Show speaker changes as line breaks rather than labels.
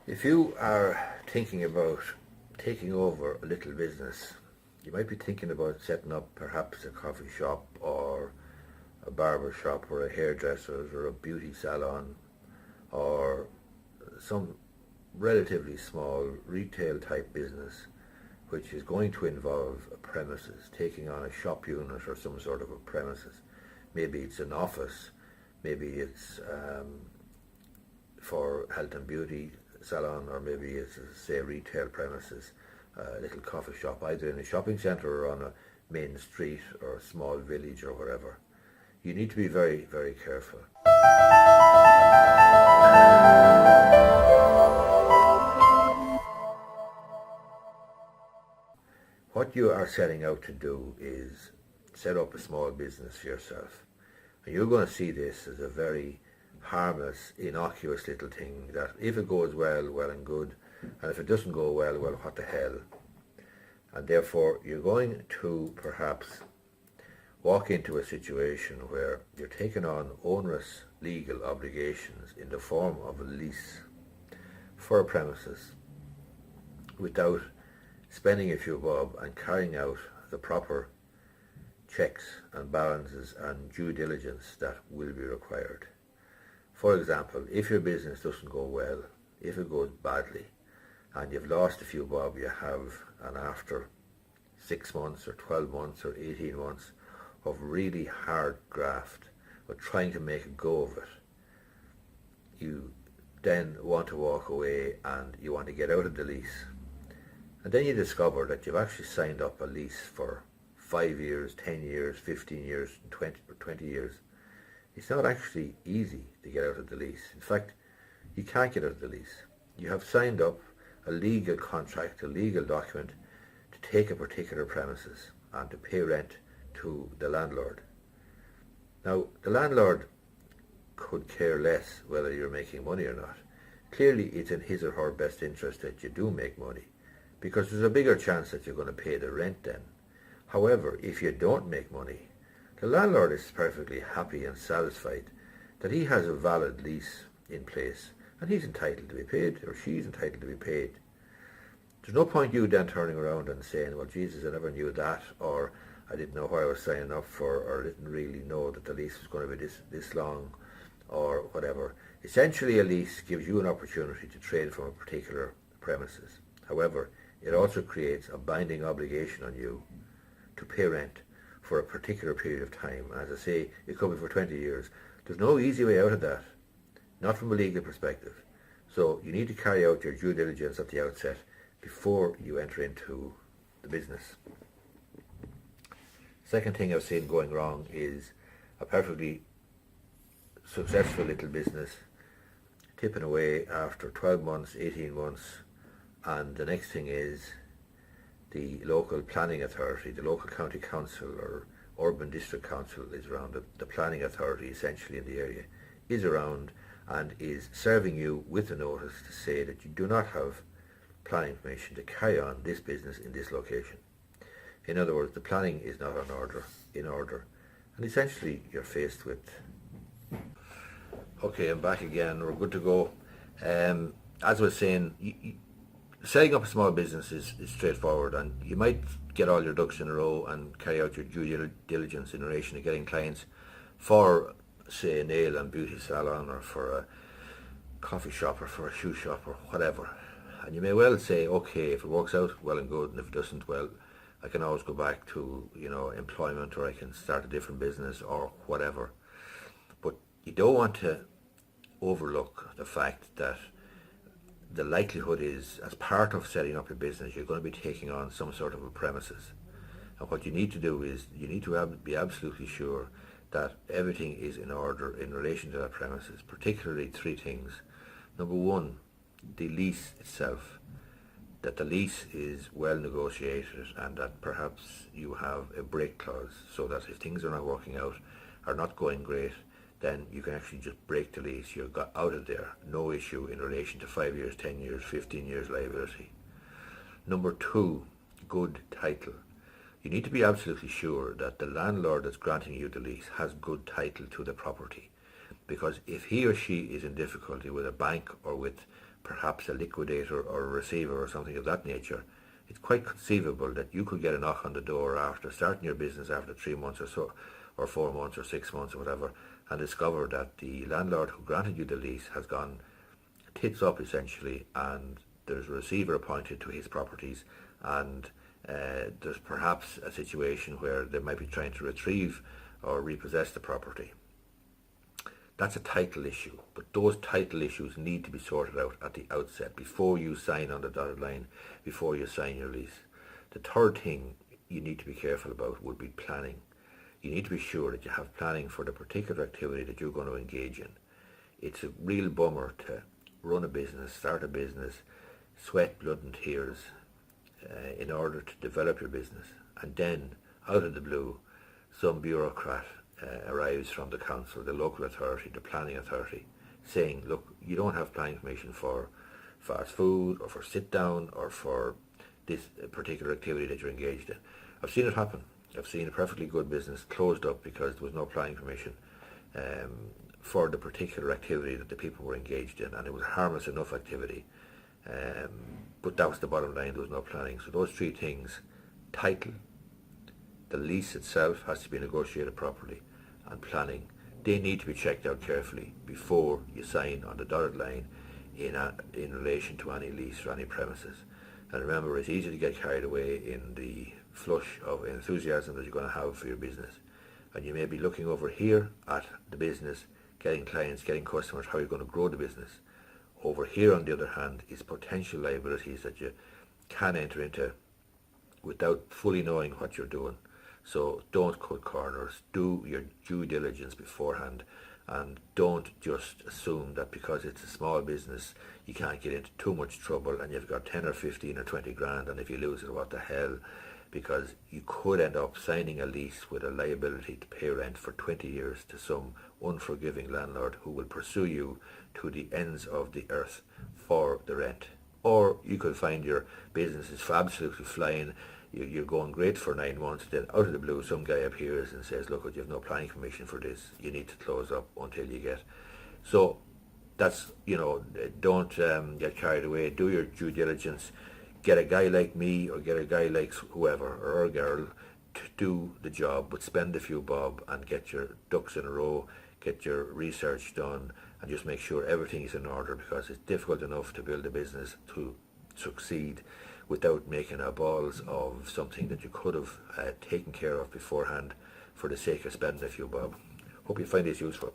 If you are thinking about taking over a little business, you might be thinking about setting up perhaps a coffee shop or a barber shop or a hairdresser's or a beauty salon or some relatively small retail type business which is going to involve a premises, taking on a shop unit or some sort of a premises. Maybe it's an office, maybe it's for health and beauty salon, or maybe it's, say, retail premises, a little coffee shop, either in a shopping centre or on a main street or a small village or wherever. You need to be very, very careful. What you are setting out to do is set up a small business for yourself. And you're going to see this as a very harmless, innocuous little thing that if it goes well, well and good, and if it doesn't go well, well, what the hell? And therefore, you're going to perhaps walk into a situation where you're taking on onerous legal obligations in the form of a lease for a premises without spending a few bob and carrying out the proper checks and balances and due diligence that will be required. For example, if your business doesn't go well, if it goes badly, and you've lost a few bob you have, and after 6 months or 12 months or 18 months of really hard graft, but trying to make a go of it, you then want to walk away and you want to get out of the lease. And then you discover that you've actually signed up a lease for 5 years, 10 years, 15 years, 20 years. It's not actually easy to get out of the lease. In fact, you can't get out of the lease. You have signed up a legal contract, a legal document to take a particular premises and to pay rent to the landlord. Now, the landlord could care less whether you're making money or not. Clearly, it's in his or her best interest that you do make money, because there's a bigger chance that you're going to pay the rent then. However, if you don't make money, the landlord is perfectly happy and satisfied that he has a valid lease in place and he's entitled to be paid, or she's entitled to be paid. There's no point you then turning around and saying, well, Jesus, I never knew that, or I didn't know what I was signing up for, or I didn't really know that the lease was going to be this long, or whatever. Essentially, a lease gives you an opportunity to trade from a particular premises. However, it also creates a binding obligation on you to pay rent for a particular period of time. And as I say, it could be for 20 years. There's no easy way out of that, not from a legal perspective. So you need to carry out your due diligence at the outset before you enter into the business. Second thing I've seen going wrong is a perfectly successful little business tipping away after 12 months, 18 months, and the next thing is the local planning authority, the local county council or urban district council is around, the planning authority essentially in the area is around and is serving you with a notice to say that you do not have planning permission to carry on this business in this location. In other words, the planning is not in order, and essentially you're faced with, okay, I'm back again, we're good to go. As I was saying, setting up a small business is straightforward, and you might get all your ducks in a row and carry out your due diligence in relation to getting clients for, say, a nail and beauty salon, or for a coffee shop, or for a shoe shop, or whatever. And you may well say, okay, if it works out, well and good, and if it doesn't, well, I can always go back to, employment, or I can start a different business or whatever. But you don't want to overlook the fact that the likelihood is, as part of setting up a business, you're going to be taking on some sort of a premises. And what you need to do is you need to be absolutely sure that everything is in order in relation to that premises, particularly three things. Number one, the lease itself, that the lease is well negotiated and that perhaps you have a break clause so that if things are not working out, are not going great, then you can actually just break the lease. You've got out of there, no issue in relation to 5 years, 10 years, 15 years liability. Number two, good title. You need to be absolutely sure that the landlord that's granting you the lease has good title to the property, because if he or she is in difficulty with a bank or with perhaps a liquidator or a receiver or something of that nature, it's quite conceivable that you could get a knock on the door after starting your business after 3 months or so, or 4 months or 6 months or whatever, and discover that the landlord who granted you the lease has gone tits up essentially, and there's a receiver appointed to his properties, and there's perhaps a situation where they might be trying to retrieve or repossess the property. That's a title issue, but those title issues need to be sorted out at the outset before you sign on the dotted line, before you sign your lease. The third thing you need to be careful about would be planning. You need to be sure that you have planning for the particular activity that you're going to engage in. It's a real bummer to run a business, start a business, sweat, blood and tears in order to develop your business, and then out of the blue some bureaucrat arrives from the council, the local authority, the planning authority, saying, look, you don't have planning permission for fast food or for sit down or for this particular activity that you're engaged in. I've seen it happen. I've seen a perfectly good business closed up because there was no planning permission for the particular activity that the people were engaged in, and it was a harmless enough activity, but that was the bottom line. There was no planning. So those three things: title, the lease itself has to be negotiated properly, and planning, they need to be checked out carefully before you sign on the dotted line in relation to any lease or any premises. And remember, it's easy to get carried away in the flush of enthusiasm that you're going to have for your business, and you may be looking over here at the business, getting clients, getting customers, how you're going to grow the business. Over here, on the other hand, is potential liabilities that you can enter into without fully knowing what you're doing. So don't cut corners. Do your due diligence beforehand, and don't just assume that because it's a small business you can't get into too much trouble and you've got 10 or 15 or 20 grand, and if you lose it, what the hell? Because you could end up signing a lease with a liability to pay rent for 20 years to some unforgiving landlord who will pursue you to the ends of the earth for the rent. Or you could find your business is absolutely flying, you're going great for 9 months, then out of the blue some guy appears and says, look, you have no planning permission for this, you need to close up until you get. So that's, don't get carried away. Do your due diligence. Get a guy like me or get a guy like whoever or a girl to do the job, but spend a few bob and get your ducks in a row, get your research done, and just make sure everything is in order, because it's difficult enough to build a business to succeed without making a balls of something that you could have taken care of beforehand for the sake of spending a few bob. Hope you find this useful.